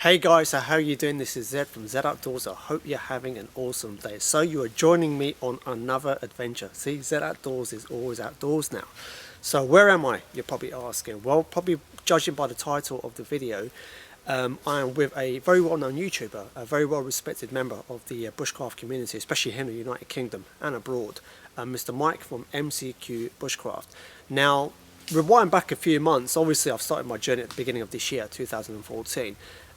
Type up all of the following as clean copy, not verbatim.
Hey guys, so how are you doing? This is Zed from Zedoutdoors. I hope you're having an awesome day. So you are joining me on another adventure. See, Zedoutdoors is always outdoors now. So where am I? You're probably asking. Well, probably judging by the title of the video, I am with a very well-known YouTuber, a very well-respected member of the Bushcraft community, especially here in the United Kingdom and abroad, Mr. Mike from MCQ Bushcraft. Now, rewind back a few months, obviously I've started my journey at the beginning of this year, 2014.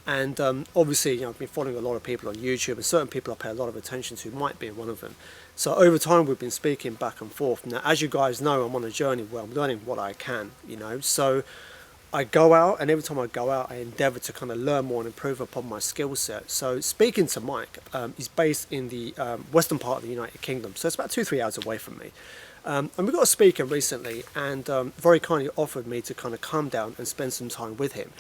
And obviously, I've been following a lot of people on YouTube, and certain people I pay a lot of attention to, might be one of them. So over time, we've been speaking back and forth. Now, as you guys know, I'm on a journey where I'm learning what I can, So I go out, and every time I go out, I endeavour to kind of learn more and improve upon my skill set. So speaking to Mike, he's based in the western part of the United Kingdom, so it's about 2-3 hours away from me. And we got a speaker recently, and very kindly offered me to kind of come down and spend some time with him,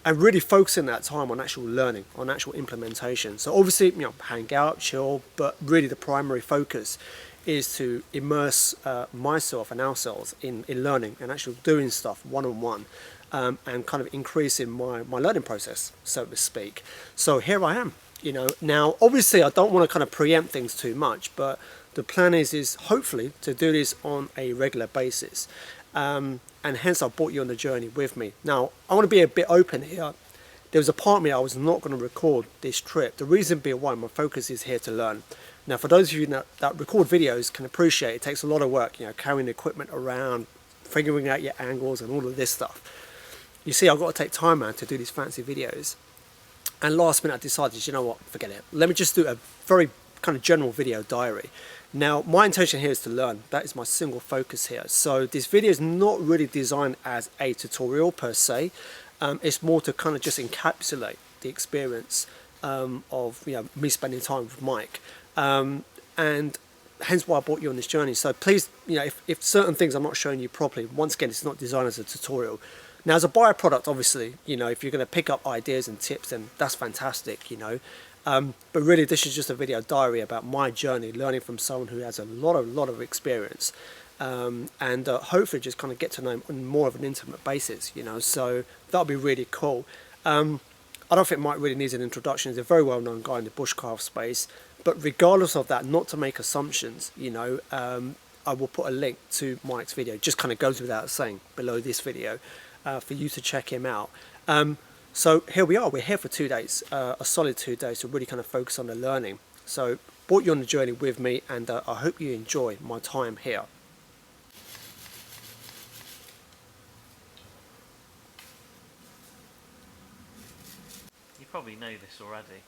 and really focusing that time on actual learning, on actual implementation. So obviously, hang out, chill, but really the primary focus is to immerse myself and ourselves in learning and actually doing stuff one-on-one, and kind of increasing my learning process, so to speak. So here I am, Now, obviously, I don't want to kind of preempt things too much, but the plan is hopefully to do this on a regular basis. And hence I brought you on the journey with me. Now, I want to be a bit open here. There was a part of me I was not going to record this trip. The reason being why my focus is here to learn. Now, for those of you that record videos can appreciate it takes a lot of work, carrying the equipment around, figuring out your angles and all of this stuff. You see, I've got to take time, man, to do these fancy videos. And last minute I decided, you know what, forget it. Let me just do a very kind of general video diary. Now, my intention here is to learn. That is my single focus here. So this video is not really designed as a tutorial per se. It's more to kind of just encapsulate the experience of me spending time with Mike, and hence why I brought you on this journey. So please, if certain things I'm not showing you properly, once again, it's not designed as a tutorial. Now, as a byproduct, obviously, if you're going to pick up ideas and tips, then that's fantastic, but really, this is just a video diary about my journey, learning from someone who has a lot of experience, and hopefully just kind of get to know him on more of an intimate basis, So that'll be really cool. I don't think Mike really needs an introduction. He's a very well-known guy in the bushcraft space. But regardless of that, not to make assumptions, I will put a link to Mike's video. Just kind of goes without saying below this video for you to check him out. So here we are, we're here for 2 days, a solid 2 days to really kind of focus on the learning. So brought you on the journey with me, and I hope you enjoy my time here. You probably know this already.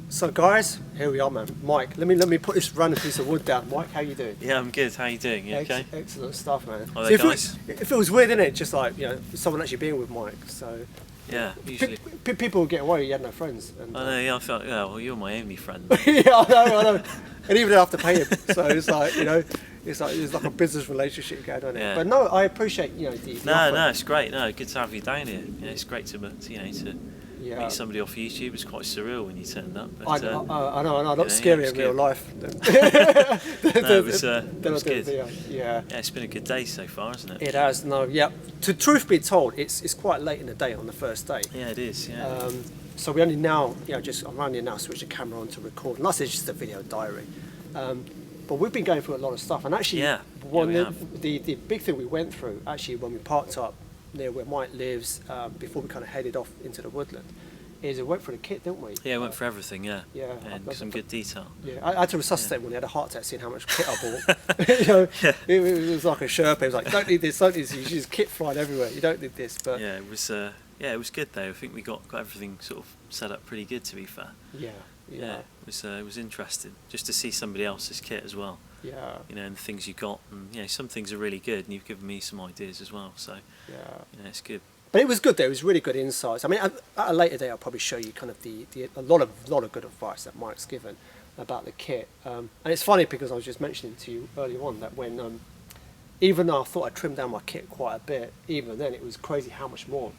So guys, here we are, man. Mike, let me put this random piece of wood down. Mike, how you doing? Yeah, I'm good. How you doing? You okay? Excellent stuff, man. Oh, they're nice. It feels weird, isn't it? Just like, someone actually being with Mike. So yeah, usually people would get away. You had no friends. And, I know. Yeah, I felt. Yeah, well, you're my only friend. Yeah, I know. And even I have to pay him. So it's like, it's like a business relationship going on. Yeah. But no, I appreciate the No, it's great. No, good to have you down here. It's great to yeah. meet somebody off YouTube. It's quite surreal when you turned up. But, I know. Not scary in real life. No, it was good. Yeah, it's been a good day so far, hasn't it? it has. No, yeah. To truth be told, it's quite late in the day on the first day. Yeah, it is. Yeah. So we only now, I'm only now switch the camera on to record. And that's just a video diary. But we've been going through a lot of stuff, and actually, the big thing we went through actually when we parked up near where Mike lives, before we kind of headed off into the woodland, is we went through the kit, didn't we? Yeah, went for everything. Yeah. Yeah. And some good detail. Yeah, I had to resuscitate when he had a heart attack, seeing how much kit I bought. It was like a Sherpa. It was like, don't need this, don't need this. You just kit flying everywhere. You don't need this. But yeah, it was. It was good though. I think we got everything sort of set up pretty good, to be fair. Yeah. It was interesting just to see somebody else's kit as well. Yeah. And the things you got, and some things are really good, and you've given me some ideas as well. So yeah, it's good. But it was good. There was really good insights. I mean, at a later date, I'll probably show you kind of a lot of good advice that Mike's given about the kit. And it's funny because I was just mentioning to you earlier on that when even though I thought I trimmed down my kit quite a bit, even then it was crazy how much more.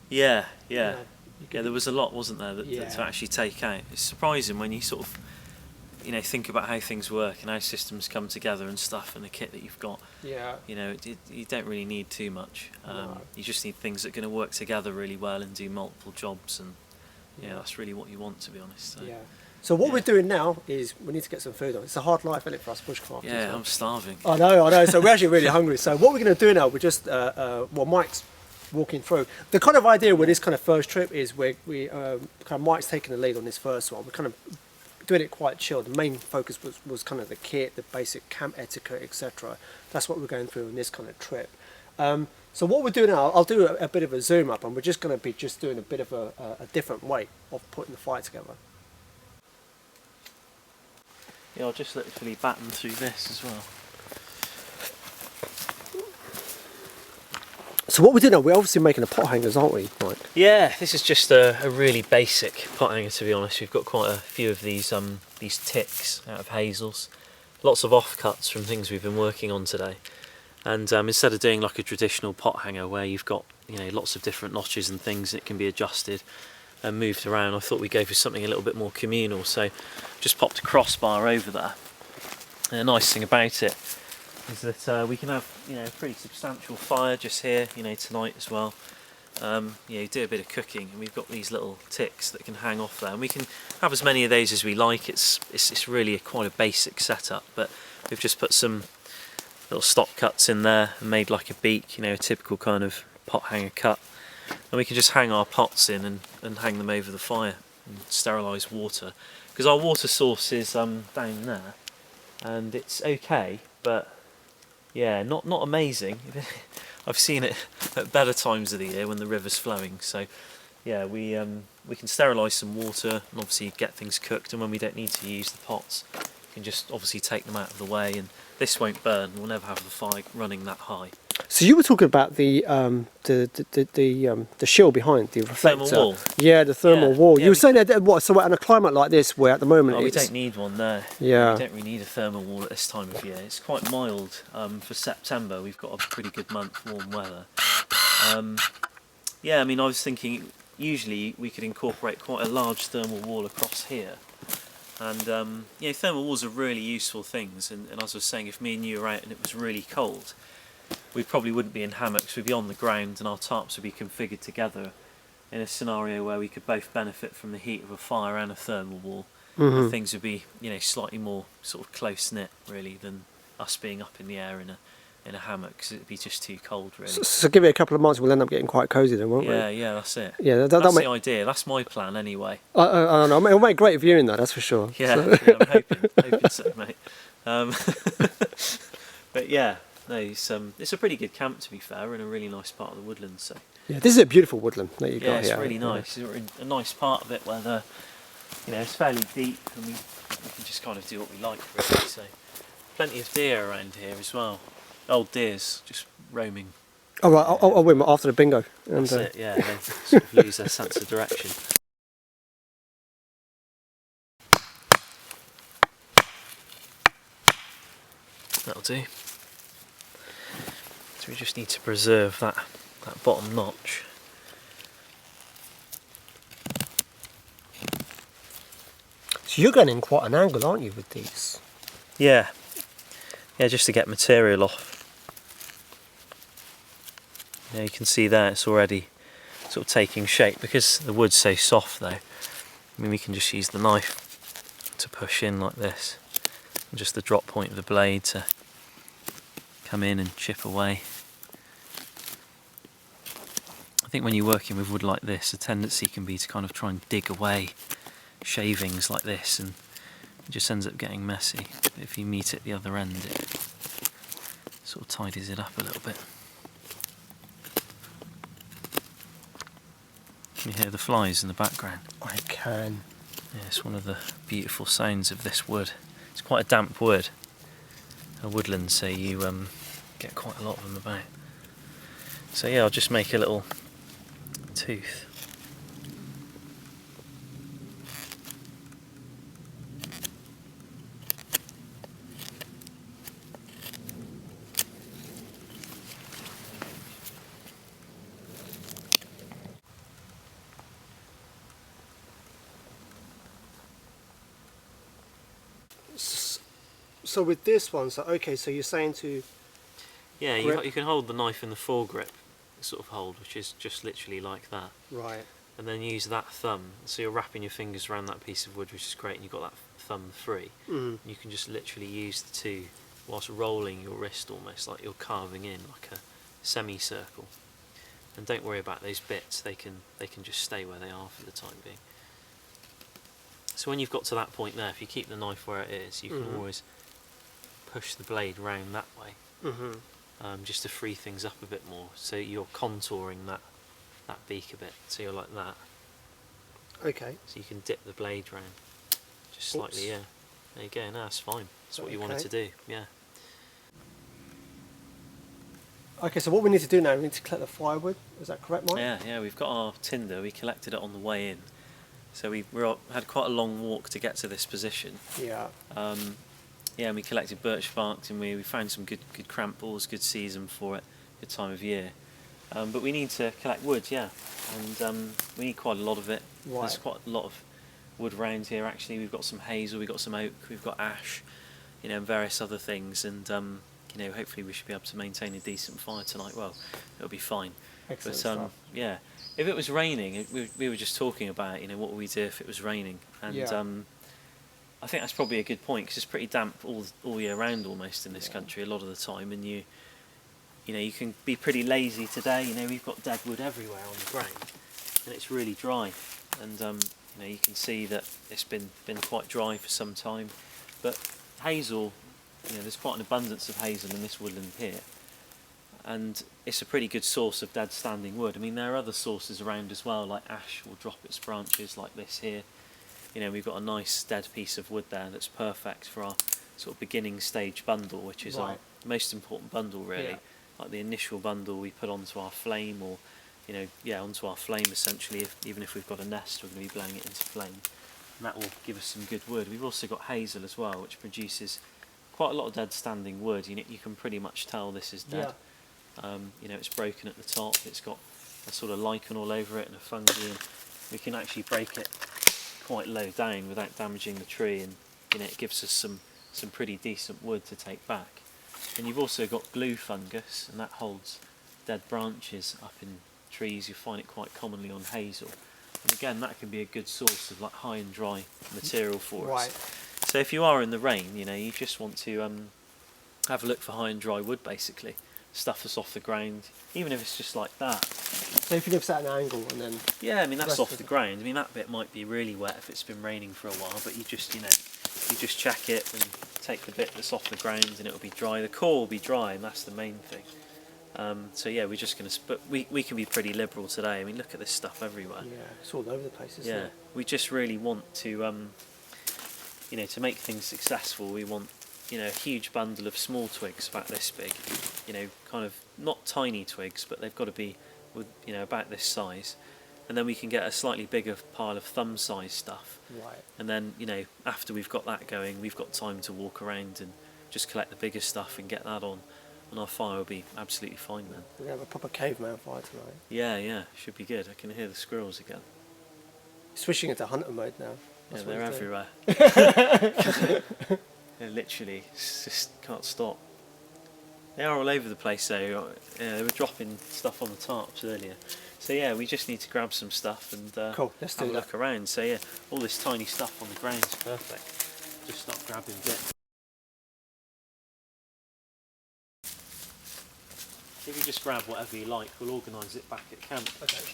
Yeah. There was a lot, wasn't there, to actually take out. It's surprising when you sort of you know, think about how things work and how systems come together and stuff, and the kit that you've got. Yeah. You know, you don't really need too much. No. You just need things that are going to work together really well and do multiple jobs, and yeah, that's really what you want, to be honest. So, Yeah. So what we're doing now is we need to get some food on. It's a hard life, isn't it, for us bushcrafters? yeah, I'm starving. I know. So we're actually really hungry. So what we're going to do now, we're just, well, Mike's walking through. The kind of idea with this kind of first trip is we kind of Mike's taking the lead on this first one. We're kind of doing it quite chill. The main focus was kind of the kit, the basic camp etiquette, etc. That's what we're going through on this kind of trip. So what we're doing now, I'll do a bit of a zoom up, and we're just going to be just doing a bit of a different way of putting the fire together. Yeah, I'll just literally batten through this as well. So what we're doing now, we're obviously making a pot hangers, aren't we, Mike? Yeah, this is just a really basic pot hanger, to be honest. We've got quite a few of these ticks out of hazels. Lots of offcuts from things we've been working on today. And instead of doing like a traditional pot hanger where you've got, you know, lots of different notches and things that can be adjusted and moved around, I thought we'd go for something a little bit more communal. So just popped a crossbar over there. And the nice thing about it is that we can have, you know, a pretty substantial fire just here, you know, tonight as well. You know, do a bit of cooking, and we've got these little ticks that can hang off there, and we can have as many of those as we like. It's really quite a basic setup, but we've just put some little stop cuts in there and made like a beak, you know, a typical kind of pot hanger cut, and we can just hang our pots in and hang them over the fire and sterilise water, because our water source is down there, and it's okay, but yeah, not amazing. I've seen it at better times of the year when the river's flowing. So yeah, we can sterilise some water and obviously get things cooked, and when we don't need to use the pots, we can just obviously take them out of the way, and this won't burn. We'll never have the fire running that high. So you were talking about the shield behind the reflector. Thermal wall. Yeah, the thermal wall. Yeah, You were saying that what? So in a climate like this, where at the moment we it's, don't need one there. Yeah. We don't really need a thermal wall at this time of year. It's quite mild for September. We've got a pretty good month, warm weather. Yeah, I mean, I was thinking usually we could incorporate quite a large thermal wall across here. And you know, thermal walls are really useful things. And as I was saying, if me and you were out and it was really cold, we probably wouldn't be in hammocks. We'd be on the ground, and our tarps would be configured together in a scenario where we could both benefit from the heat of a fire and a thermal wall. Mm-hmm. And things would be, you know, slightly more sort of close knit really than us being up in the air in a hammock, because it'd be just too cold really. So give it a couple of months, we'll end up getting quite cosy then, won't we? Yeah, that's it. Yeah, that's the idea. That's my plan anyway. I don't know. It'll make great viewing though, that's for sure. Yeah, So. yeah, I'm hoping so, mate. But yeah, no, it's a pretty good camp, to be fair. We're in a really nice part of the woodland, so. Yeah, this is a beautiful woodland that you've got Yeah, here. it's really nice. We're in a nice part of it where the, you know, it's fairly deep, and we can just kind of do what we like really. So, plenty of deer around here as well. Old deers just roaming. Oh right, I'll win after the bingo. And, That's it. Yeah, they sort of lose their sense of direction. That'll do. So we just need to preserve that bottom notch. So you're going in quite an angle, aren't you, with these? Yeah, just to get material off. Yeah, you can see there it's already sort of taking shape, because the wood's so soft though. I mean, we can just use the knife to push in like this, and just the drop point of the blade to come in and chip away. I think when you're working with wood like this, the tendency can be to kind of try and dig away shavings like this, and it just ends up getting messy. But if you meet at the other end, it sort of tidies it up a little bit. Can you hear the flies in the background? I can. Yeah, it's one of the beautiful sounds of this wood. It's quite a damp wood, a woodland, so you get quite a lot of them about. So yeah, I'll just make a little tooth. So with this one, so okay, so you're saying to Yeah, grip. you can hold the knife in the foregrip sort of hold, which is just literally like that. Right. And then use that thumb, so you're wrapping your fingers around that piece of wood, which is great, and you've got that thumb free. Mm. You can just literally use the two whilst rolling your wrist, almost like you're carving in like a semicircle. And don't worry about those bits, they can just stay where they are for the time being. So when you've got to that point there, if you keep the knife where it is, you can always push the blade round that way, just to free things up a bit more, so you're contouring that beak a bit, so you're like that. Okay. So you can dip the blade round just slightly. Yeah, there you go. No, that's fine. That's what you wanted to do. Yeah. Okay, so what we need to do now, we need to collect the firewood. Is that correct, Mike? Yeah. We've got our tinder. We collected it on the way in, so we had quite a long walk to get to this position. Yeah. Yeah, and we collected birch bark, and we found some good cramp balls, good season for it, good time of year. But we need to collect wood, yeah, and we need quite a lot of it. Right. There's quite a lot of wood around here. Actually, we've got some hazel, we've got some oak, we've got ash, and various other things. And hopefully we should be able to maintain a decent fire tonight. Well, it'll be fine. Excellent But stuff. yeah, if it was raining, we were just talking about what would we do if it was raining, and Yeah. I think that's probably a good point, because it's pretty damp all year round almost in this country a lot of the time, and you can be pretty lazy today. We've got dead wood everywhere on the ground, and it's really dry, and you can see that it's been quite dry for some time. But hazel, there's quite an abundance of hazel in this woodland here, and it's a pretty good source of dead standing wood. I mean, there are other sources around as well, like ash will drop its branches like this here. We've got a nice dead piece of wood there that's perfect for our sort of beginning stage bundle, which is our most important bundle really. Yeah. Like the initial bundle we put onto our flame, or onto our flame essentially. Even if we've got a nest, we're going to be blowing it into flame, and that will give us some good wood. We've also got hazel as well, which produces quite a lot of dead standing wood. You can pretty much tell this is dead. It's broken at the top, it's got a sort of lichen all over it and a fungi, and we can actually break it quite low down without damaging the tree, and it gives us some pretty decent wood to take back. And you've also got glue fungus, and that holds dead branches up in trees. You find it quite commonly on hazel, and again that can be a good source of like high and dry material for us. So if you are in the rain, you just want to have a look for high and dry wood, basically stuff that's off the ground, even if it's just like that. So if you live at an angle and then... Yeah, I mean that's off the ground. I mean that bit might be really wet if it's been raining for a while, but you just check it and take the bit that's off the ground and it'll be dry. The core will be dry, and that's the main thing. So yeah, we're just going to... But we can be pretty liberal today. I mean, look at this stuff everywhere. Yeah, it's all over the place, isn't it? We just really want to, to make things successful, we want, a huge bundle of small twigs about this big, kind of not tiny twigs, but they've got to be, about this size. And then we can get a slightly bigger pile of thumb-sized stuff. Right. And then, after we've got that going, we've got time to walk around and just collect the bigger stuff and get that on. And our fire will be absolutely fine then. We're going to have a proper caveman fire tonight. Yeah, should be good. I can hear the squirrels again. Switching into hunter mode now. Yeah, they're everywhere. They literally just can't stop. They are all over the place though. They were dropping stuff on the tarps earlier. So yeah, we just need to grab some stuff and cool. Let's have do a look around. So yeah, all this tiny stuff on the ground is perfect. Just start grabbing bits. If you just grab whatever you like, we'll organise it back at camp. Okay.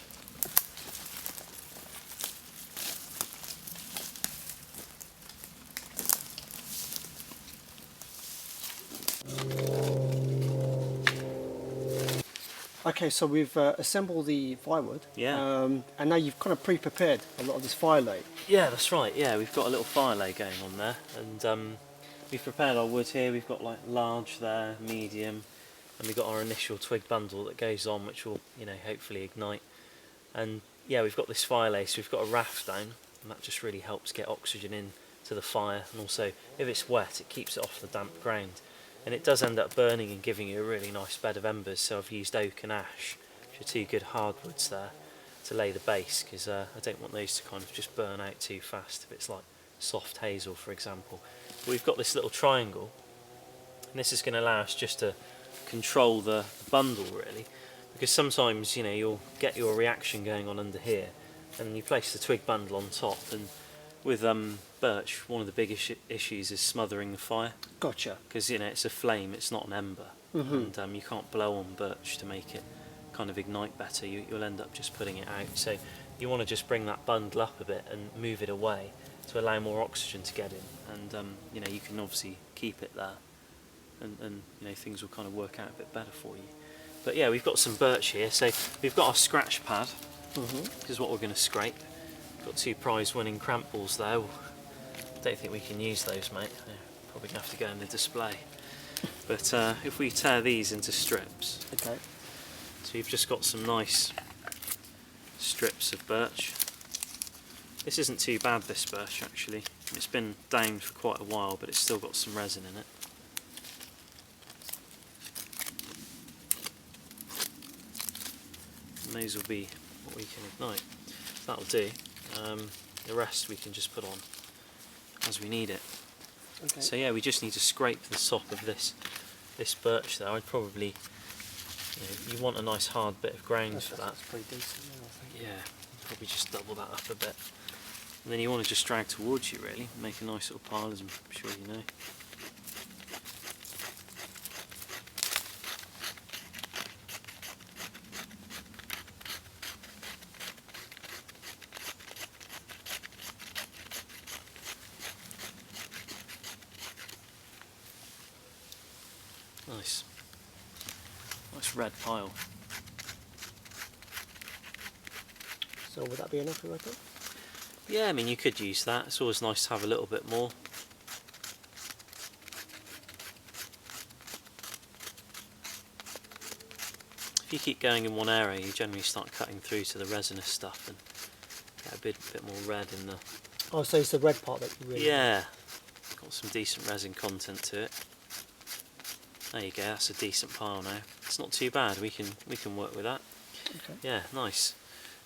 Okay, so we've assembled the firewood. Yeah. And now you've kind of pre-prepared a lot of this fire lay. Yeah, that's right. Yeah, we've got a little fire lay going on there, and we've prepared our wood here. We've got like large there, medium, and we've got our initial twig bundle that goes on, which will, hopefully ignite. And yeah, we've got this fire lay, so we've got a raft down, and that just really helps get oxygen in to the fire. And also, if it's wet, it keeps it off the damp ground. And it does end up burning and giving you a really nice bed of embers. So I've used oak and ash, which are two good hardwoods there, to lay the base, because I don't want those to kind of just burn out too fast if it's like soft hazel, for example. But we've got this little triangle, And this is going to allow us just to control the bundle really, because sometimes, you know, you'll get your reaction going on under here, and you place the twig bundle on top, and with birch, one of the biggest issues is smothering the fire. Gotcha. Because, you know, it's a flame, it's not an ember, and you can't blow on birch to make it kind of ignite better. You'll end up just putting it out. So you want to just bring that bundle up a bit and move it away to allow more oxygen to get in, and you know, you can obviously keep it there, and you know, things will kind of work out a bit better for you. But yeah, we've got some birch here, so we've got our scratch pad. This is what we're going to scrape. Got 2 prize-winning cramp balls there. Don't think we can use those, mate. Yeah, probably gonna have to go in the display. But if we tear these into strips, Okay. so you've just got some nice strips of birch. This isn't too bad, this birch actually. It's been down for quite a while, but it's still got some resin in it. And those will be what we can ignite. So that'll do. The rest we can just put on as we need it. Okay. So yeah, we just need to scrape the top of this birch there. I'd probably, you want a nice hard bit of ground for that. That's pretty decent, yeah, I think. Yeah, probably just double that up a bit. And then you want to just drag towards you really, make a nice little pile, as I'm sure you know. Nice. Nice red pile. So would that be enough, you reckon? Yeah, I mean, you could use that. It's always nice to have a little bit more. If you keep going in one area, you generally start cutting through to the resinous stuff and get a bit more red in the... Oh, so it's the red part that you really... Yeah, got some decent resin content to it. There you go, that's a decent pile now. It's not too bad, we can work with that. Okay. Yeah, nice.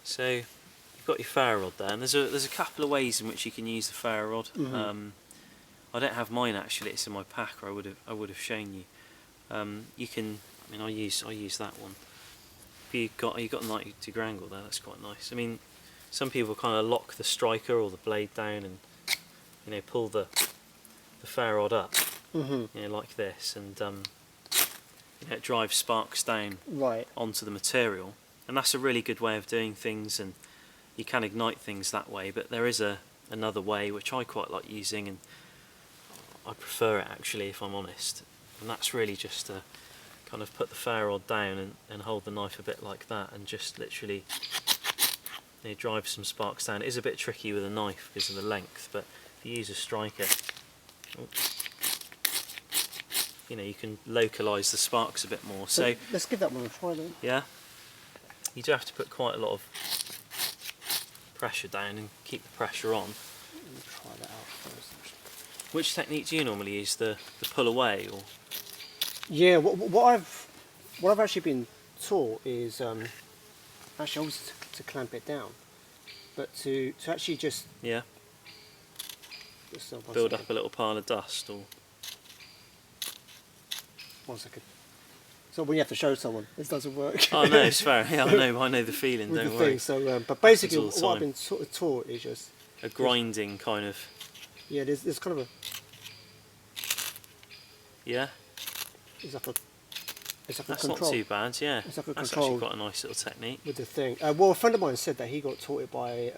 So you've got your ferro rod there, and there's a couple of ways in which you can use the ferro rod. I don't have mine actually; it's in my pack, or I would have shown you. You can, I mean, I use that one. But you got a 90-degree angle there. That's quite nice. I mean, some people kind of lock the striker or the blade down, and pull the ferro rod up, like this, and it drives sparks down onto the material. And that's a really good way of doing things, and you can ignite things that way. But there is another way which I quite like using, and I prefer it actually, if I'm honest. And that's really just to kind of put the ferro rod down and hold the knife a bit like that, and just literally drive some sparks down. It is a bit tricky with a knife because of the length, but if you use a striker, you can localise the sparks a bit more. So let's give that one a try then. Yeah. You do have to put quite a lot of pressure down and keep the pressure on. Let me try that out first. Which technique do you normally use? The pull away, or? Yeah, what I've actually been taught is actually always to clamp it down, but to actually just build up a little pile of dust, or 1 second. So when you have to show someone, this doesn't work. Oh no, it's fair. Yeah, I know the feeling. Don't worry. So, but basically, what I've been taught is just a grinding kind of. Yeah, there's kind of a. Yeah. It's like a That's control. not too bad. Yeah. It's like a That's control actually quite a nice little technique. With the thing. Well, a friend of mine said that he got taught it by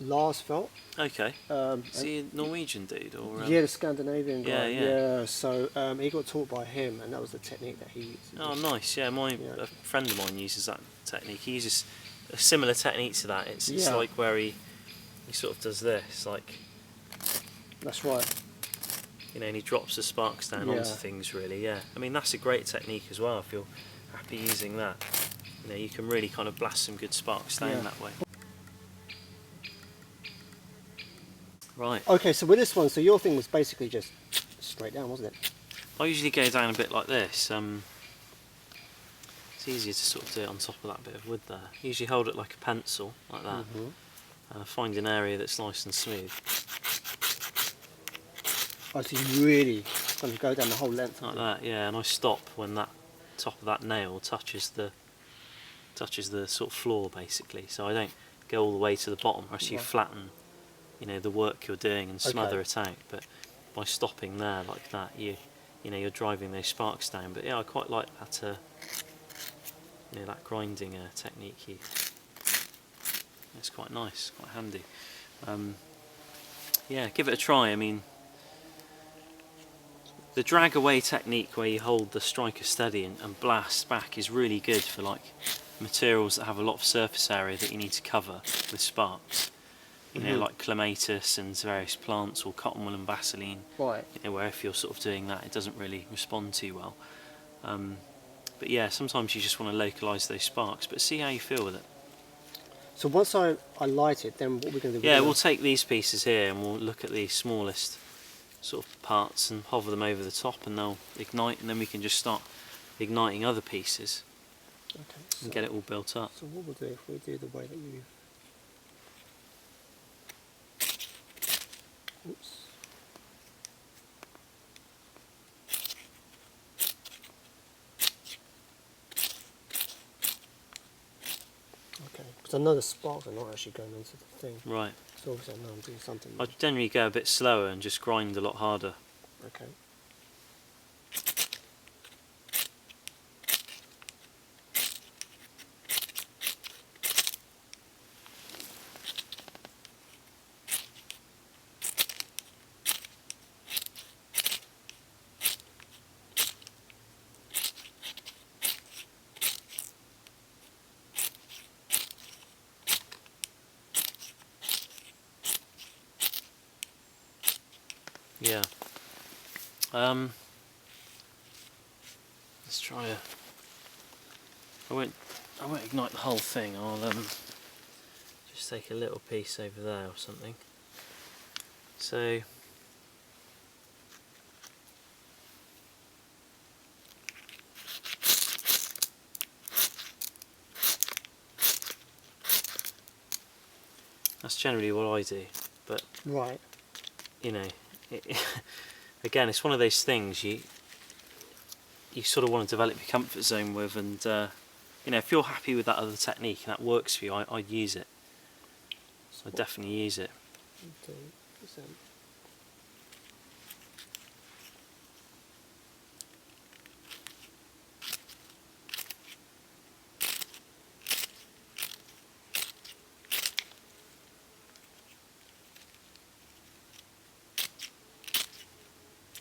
Lars Felt. Okay. Is he a Norwegian dude, or? Yeah, the Scandinavian guy. Yeah. So he got taught by him, and that was the technique that he used. Oh, nice. Yeah, a friend of mine uses that technique. He uses a similar technique to that. It's like where he sort of does this, like. That's right. And he drops the sparks down onto things. Really, yeah. I mean, that's a great technique as well. If you're happy using that, you can really kind of blast some good sparks down that way. Right. Okay, so with this one, so your thing was basically just straight down, wasn't it? I usually go down a bit like this. It's easier to sort of do it on top of that bit of wood there. Usually hold it like a pencil, like that. Find an area that's nice and smooth. Oh, so you really going to go down the whole length. Like that, yeah. And I stop when that top of that nail touches the sort of floor, basically. So I don't go all the way to the bottom, or else you flatten, you know, the work you're doing and smother it out. But by stopping there like that, you know, you're driving those sparks down. But yeah, I quite like that. You know, that grinding technique. It's quite nice, quite handy. Yeah, give it a try. I mean, the drag away technique where you hold the striker steady and blast back is really good for like materials that have a lot of surface area that you need to cover with sparks. You know, like clematis and various plants, or cotton wool and Vaseline. Right. You know, where if you're sort of doing that, it doesn't really respond too well. But yeah, sometimes you just want to localise those sparks, but see how you feel with it. So once I light it, then what we're going to do? Yeah, we'll take these pieces here and we'll look at the smallest sort of parts and hover them over the top, and they'll ignite, and then we can just start igniting other pieces and get it all built up. So what we'll do, if we do the way that you... Oops. Okay, because I know the sparks are not actually going into the thing. Right. So obviously I know I'm doing something. I'd generally go a bit slower and just grind a lot harder. Okay. Yeah. Let's try a... I won't ignite the whole thing. I'll just take a little piece over there or something. So that's generally what I do, but Right. you know, again, it's one of those things you sort of want to develop your comfort zone with, and you know, if you're happy with that other technique and that works for you, I'd use it. I'd definitely use it. 2%.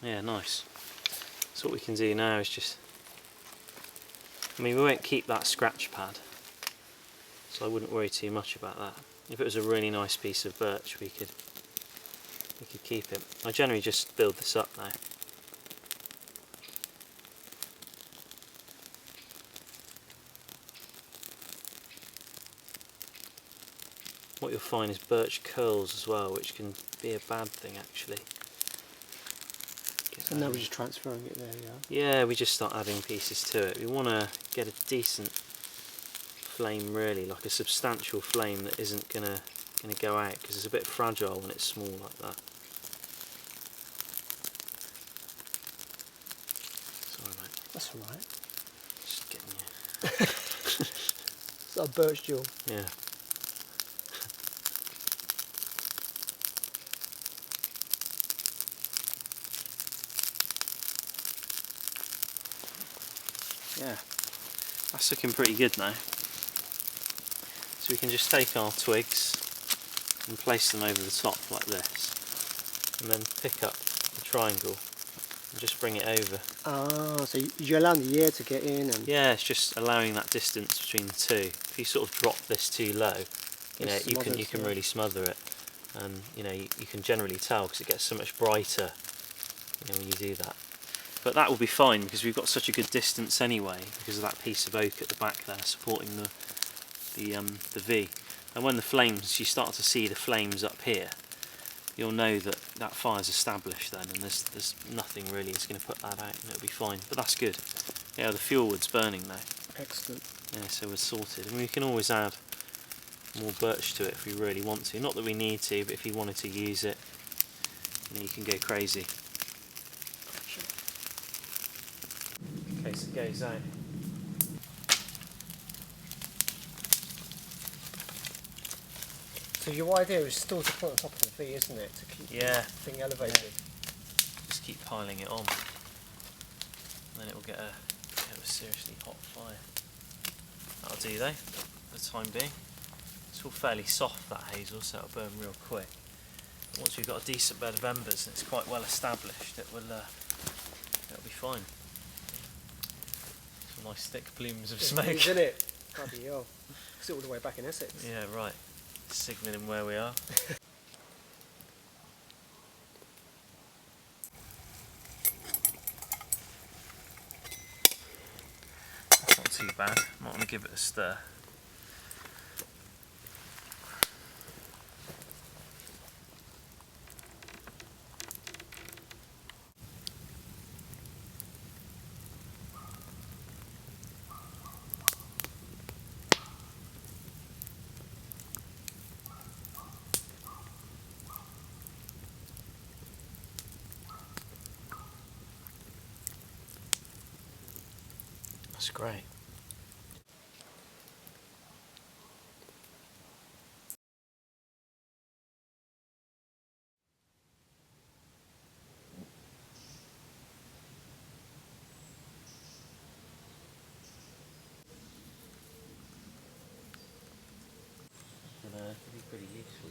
Yeah, nice. So what we can do now is just, I mean, we won't keep that scratch pad, so I wouldn't worry too much about that. If it was a really nice piece of birch, we could keep it. I generally just build this up now. What you'll find is birch curls as well, which can be a bad thing actually. So now we're just transferring it there, yeah? Yeah, we just start adding pieces to it. We want to get a decent flame, really, like a substantial flame that isn't gonna go out, because it's a bit fragile when it's small like that. Sorry, mate. That's alright. Just getting you. It's like a birch jewel. Yeah. Yeah, that's looking pretty good now. So we can just take our twigs and place them over the top like this, and then pick up the triangle and just bring it over. Ah, so you're allowing the air to get in, and yeah, it's just allowing that distance between the two. If you sort of drop this too low, you know, you can really smother it, and you know, you can generally tell because it gets so much brighter, you know, when you do that. But that will be fine because we've got such a good distance anyway, because of that piece of oak at the back there supporting the V. And when the flames, you start to see the flames up here, you'll know that that fire's established then, and there's nothing really that's going to put that out, and it'll be fine. But that's good. Yeah, the fuel wood's burning now. excellent. Yeah, so we're sorted. And we can always add more birch to it if we really want to. Not that we need to, but if you wanted to use it, you know, you can go crazy. Gotcha. twigs that goes out. So your idea is still to put on top of the V, isn't it? To keep the thing elevated. Just keep piling it on. And then it will get a seriously hot fire. That'll do though, for the time being. It's all fairly soft, that hazel, so it'll burn real quick. But once we've got a decent bed of embers and it's quite well established, it'll be fine. Some nice thick plumes of smoke. Isn't it? Bloody hell. It's all the way back in Essex. Yeah, right. Signalling where we are. That's not too bad. Might want to give it a stir. That's great. It'd be pretty useful.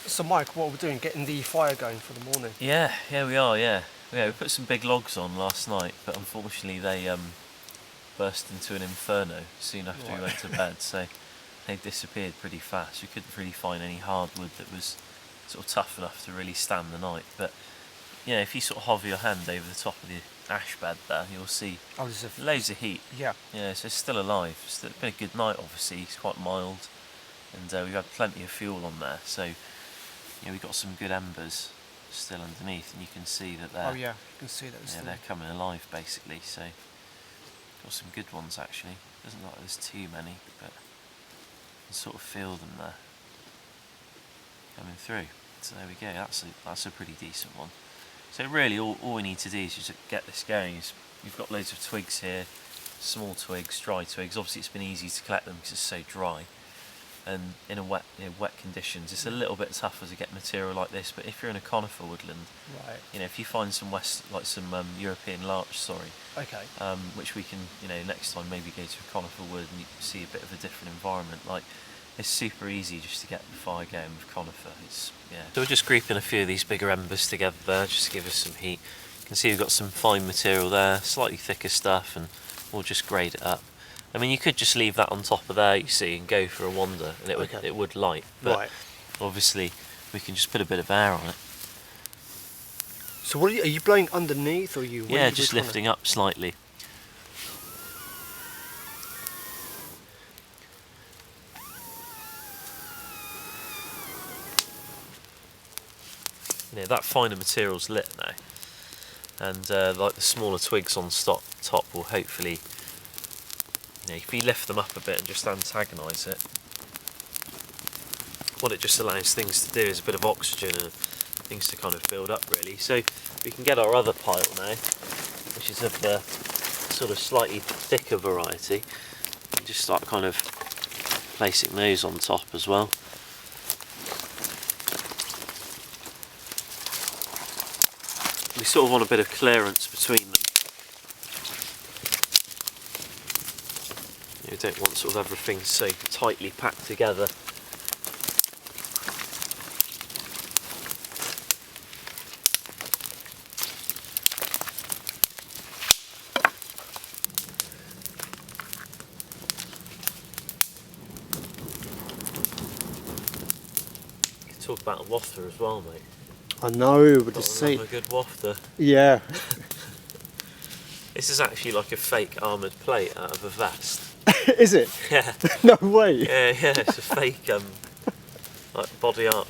So Mike, what are we doing? Getting the fire going for the morning? Yeah, we are, yeah. Yeah, we put some big logs on last night, but unfortunately they burst into an inferno soon after we went to bed, so they disappeared pretty fast. We couldn't really find any hardwood that was sort of tough enough to really stand the night, but yeah, if you sort of hover your hand over the top of the ash bed there, you'll see loads of heat. Yeah. Yeah, so it's still alive. It's been a good night, obviously. It's quite mild, and we've had plenty of fuel on there, so yeah, we've got some good embers still underneath, and you can see that they're you can see that. yeah, they're coming alive basically. So got some good ones actually. Doesn't look like there's too many, but you can sort of feel them there coming through. So there we go. That's a pretty decent one. So really, all we need to do is just get this going. We've got loads of twigs here, small twigs, dry twigs. Obviously, it's been easy to collect them because it's so dry. And in wet conditions, it's a little bit tougher to get material like this. But if you're in a conifer woodland, if you find some European larch, okay, which we can, next time maybe go to a conifer wood and you can see a bit of a different environment. Like, it's super easy just to get the fire going with conifer. So we're just grouping a few of these bigger embers together there, just to give us some heat. You can see we've got some fine material there, slightly thicker stuff, and we'll just grade it up. I mean, you could just leave that on top of there, you see, and go for a wander, and it would light. But obviously, we can just put a bit of air on it. So what are you blowing underneath, or you? Yeah, just lifting up slightly. That finer material's lit now, and like the smaller twigs on top will hopefully, if you lift them up a bit and just antagonise it, what it just allows things to do is a bit of oxygen and things to kind of build up really. So we can get our other pile now, which is of the sort of slightly thicker variety, and just start kind of placing those on top as well. We sort of want a bit of clearance between them. You don't want sort of everything so tightly packed together. You can talk about a wafter as well, mate. I know, but just see. A good wafter. Yeah. This is actually like a fake armoured plate out of a vest. Is it? Yeah. No way. Yeah, it's a fake like body armor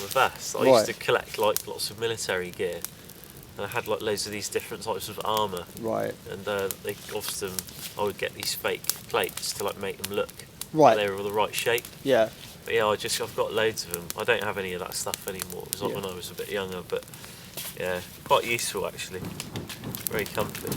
vest. I used to collect like lots of military gear, and I had like loads of these different types of armor. Right. And they often I would get these fake plates to like make them look Right. like they were all the right shape. Yeah. But yeah, I've got loads of them. I don't have any of that stuff anymore. It was like Yeah. when I was a bit younger, but yeah, quite useful actually. Very comfy.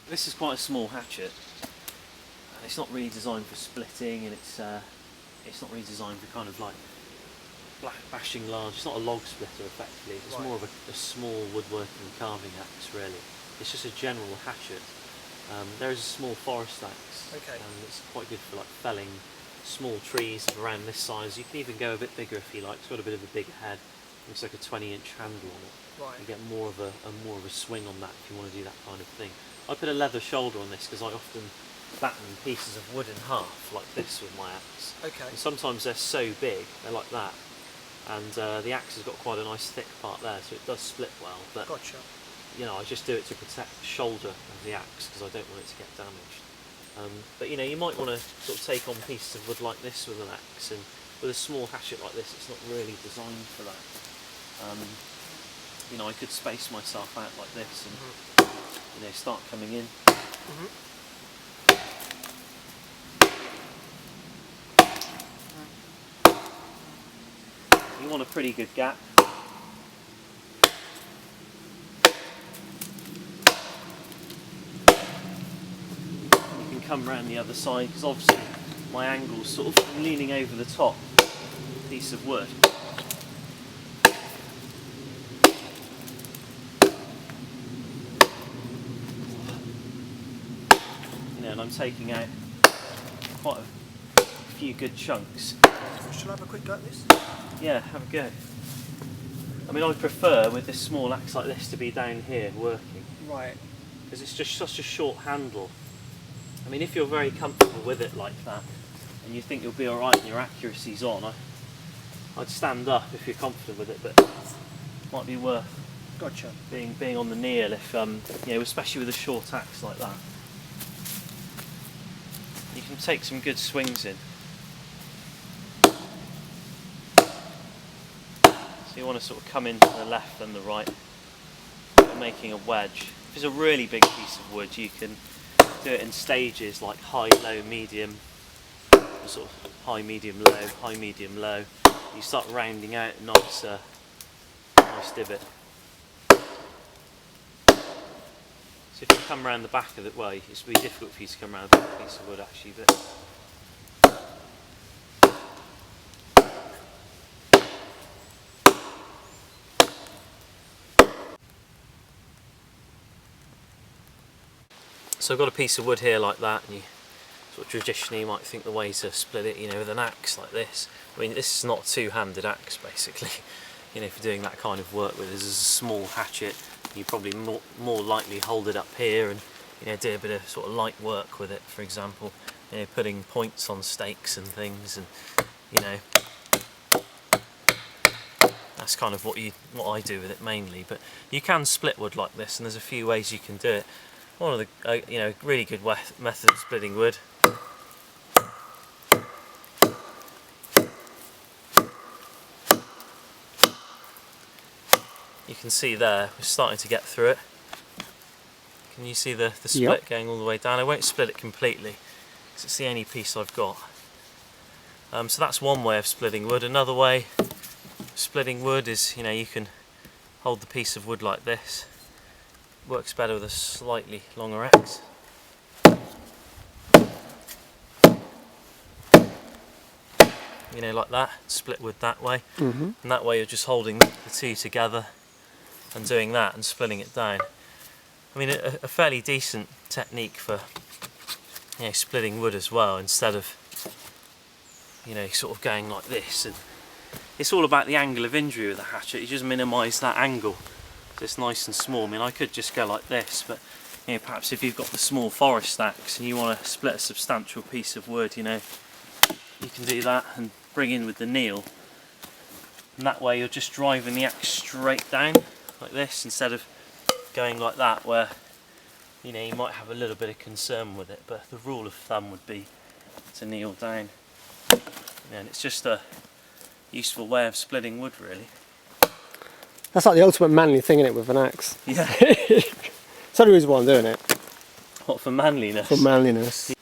This is quite a small hatchet. It's not really designed for splitting, and it's not really designed for kind of like bashing large. It's not a log splitter effectively. It's more of a small woodworking carving axe really. It's just a general hatchet. There is a small forest axe. Okay. It's quite good for like felling small trees of around this size. You can even go a bit bigger if you like. It's got a bit of a bigger head. Looks like a 20-inch handle on it. Right. You get more of a swing on that if you want to do that kind of thing. I put a leather shoulder on this because I often batten pieces of wood in half like this with my axe. Okay. And sometimes they're so big, they're like that, and the axe has got quite a nice thick part there, so it does split well. But Gotcha. you know, I just do it to protect the shoulder of the axe because I don't want it to get damaged. But you know, you might want to sort of take on pieces of wood like this with an axe, and with a small hatchet like this, it's not really designed for that. You know, I could space myself out like this and you know, start coming in. You want a pretty good gap. You can come round the other side because obviously my angle's sort of leaning over the top piece of wood. And I'm taking out quite a few good chunks. Shall I have a quick go at this? Yeah, have a go. I mean, I prefer with this small axe like this to be down here working. Right. Because it's just such a short handle. I mean, if you're very comfortable with it like that, and you think you'll be alright and your accuracy's on, I'd stand up if you're confident with it, but it might be worth Gotcha. being on the kneel if, you know, especially with a short axe like that. You can take some good swings in. So you want to sort of come in to the left and the right, making a wedge. If it's a really big piece of wood, you can do it in stages like high, low, medium, sort of high, medium, low, high, medium, low. You start rounding out a nice divot. So if you come around the back of the, well, it's really difficult for you to come around the back of a piece of wood actually, but so I've got a piece of wood here like that, and you sort of traditionally might think the way to split it, you know, with an axe like this. I mean, this is not a two-handed axe basically. You know, for doing that kind of work with, this is a small hatchet. You probably more likely hold it up here and, you know, do a bit of sort of light work with it, for example, you know, putting points on stakes and things, and you know, that's kind of what I do with it mainly. But you can split wood like this, and there's a few ways you can do it. One of the you know, really good method of splitting wood. You can see there, we're starting to get through it. Can you see the split going all the way down? I won't split it completely, because it's the only piece I've got. So that's one way of splitting wood. Another way of splitting wood is, you know, you can hold the piece of wood like this. Works better with a slightly longer axe. you know, like that, split wood that way, Mm-hmm. and that way you're just holding the two together and doing that and splitting it down. I mean, a fairly decent technique for, you know, splitting wood as well, instead of, you know, sort of going like this. And it's all about the angle of injury with a hatchet. You just minimise that angle so it's nice and small. I mean, I could just go like this, but you know, perhaps if you've got the small forest axe and you want to split a substantial piece of wood, you know, you can do that and bring in with the kneel, and that way you're just driving the axe straight down like this, instead of going like that, where, you know, you might have a little bit of concern with it. But the rule of thumb would be to kneel down, and it's just a useful way of splitting wood, really. That's like the ultimate manly thing, innit, with an axe. Yeah. It's the only reason why I'm doing it. What, for manliness? For manliness.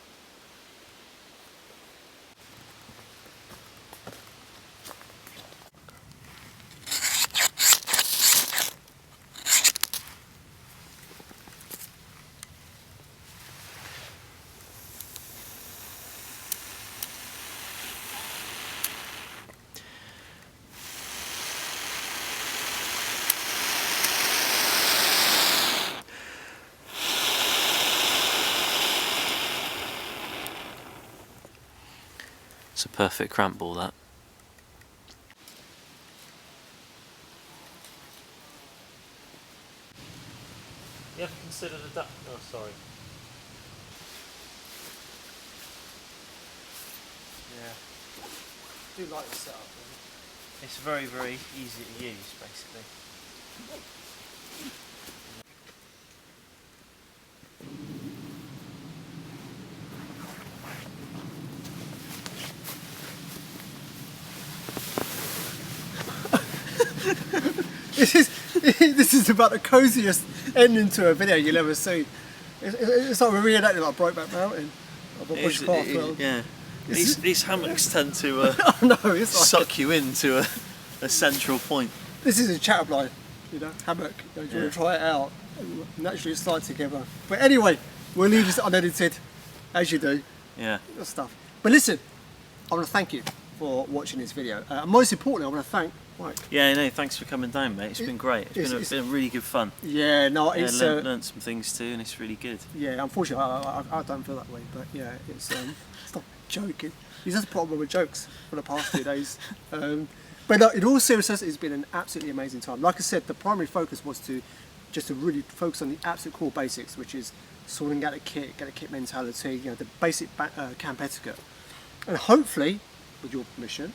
It's a perfect cramp ball, that. You ever considered a duck? Oh, sorry. Yeah. I do like the setup, really. It's very, very easy to use, basically. This is about the coziest ending to a video you'll ever see. It's like we're reenacting like Brokeback Mountain of a bushcraft world. Yeah. These hammocks tend to I know, it's like suck you into a central point. this is a chat blind, you know, hammock. You know, do you want to try it out? And naturally slide together. But anyway, we'll leave this unedited, as you do. Yeah. That stuff. But listen, I want to thank you for watching this video. And most importantly, I want to thank Mike. Yeah, no, thanks for coming down, mate. It's been great. It's been really good fun. Yeah, no, Yeah, it's learned some things too, and it's really good. yeah. Unfortunately, I don't feel that way, but yeah, stop joking. He's just a problem with jokes for the past 2 days. But no, in all seriousness, it's been an absolutely amazing time. Like I said, the primary focus was to really focus on the absolute core basics, which is sorting out a kit, get a kit mentality, you know, the basic camp etiquette, and hopefully, with your permission,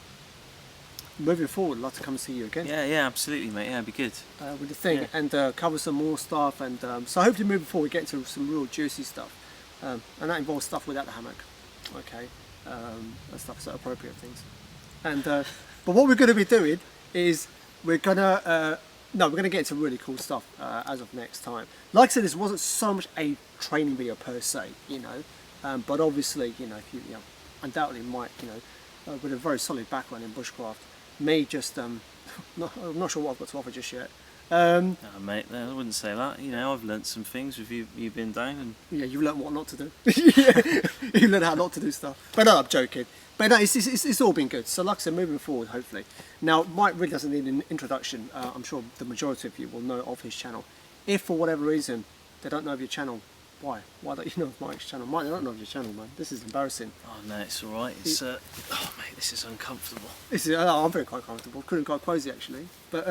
moving forward, I'd like to come and see you again. Yeah, absolutely, mate. Yeah, it'd be good. With the thing, Yeah. and cover some more stuff, and so hopefully moving forward, get into some real juicy stuff, and that involves stuff without the hammock, okay, and stuff so appropriate things, and but what we're going to be doing is we're gonna get into really cool stuff as of next time. Like I said, this wasn't so much a training video per se, you know, but obviously, you know, if you know, undoubtedly might, you know, with a very solid background in bushcraft, me just I'm not sure what I've got to offer just yet. No, mate, I wouldn't say that. You know, I've learnt some things with you. You've been down, and Yeah, you've learned what not to do. You learned how not to do stuff. But no, I'm joking. But no, it's all been good. So like I said, moving forward, hopefully. Now, Mike really doesn't need an introduction. I'm sure the majority of you will know of his channel. If for whatever reason they don't know of your channel, why? Why don't you know of Mike's channel? Mike, they don't know of your channel, man. This is embarrassing. oh no, it's all right. It's oh mate, this is uncomfortable. This is, I'm very quite comfortable. Couldn't quite cozy actually. But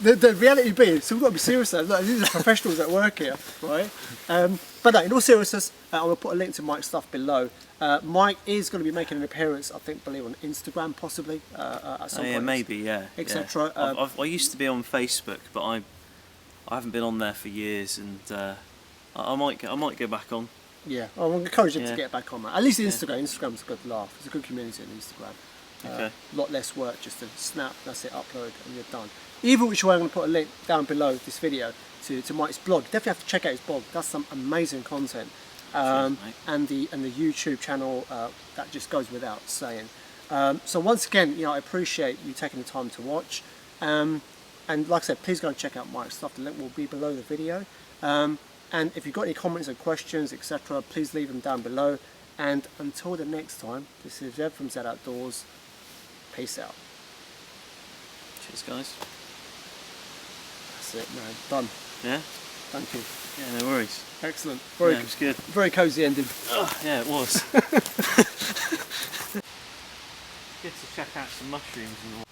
the reality being, so we've got to be serious though. Look, these are professionals that work here, right? But no, in all seriousness, I will put a link to Mike's stuff below. Mike is going to be making an appearance, I believe on Instagram possibly at some point. Maybe, yeah, etc. Yeah. I used to be on Facebook, but I haven't been on there for years, and I might go back on. Yeah, I will encourage him to Yeah. get back on that. At least Instagram. Instagram's a good laugh. It's a good community on Instagram. Okay. A lot less work, just to snap, that's it, upload, and you're done. Either which way, I'm going to put a link down below this video to Mike's blog. Definitely have to check out his blog. That's some amazing content. And the YouTube channel that just goes without saying. So once again, you know, I appreciate you taking the time to watch. And like I said, please go and check out Mike's stuff. The link will be below the video. And if you've got any comments or questions, etc., please leave them down below. And until the next time, this is Zed from Zedoutdoors. Peace out. Cheers, guys. That's it, man. Done. Yeah? Thank you. Yeah, no worries. Excellent. Yeah, it was good. Very cosy ending. Oh, yeah, it was. Good to check out some mushrooms in the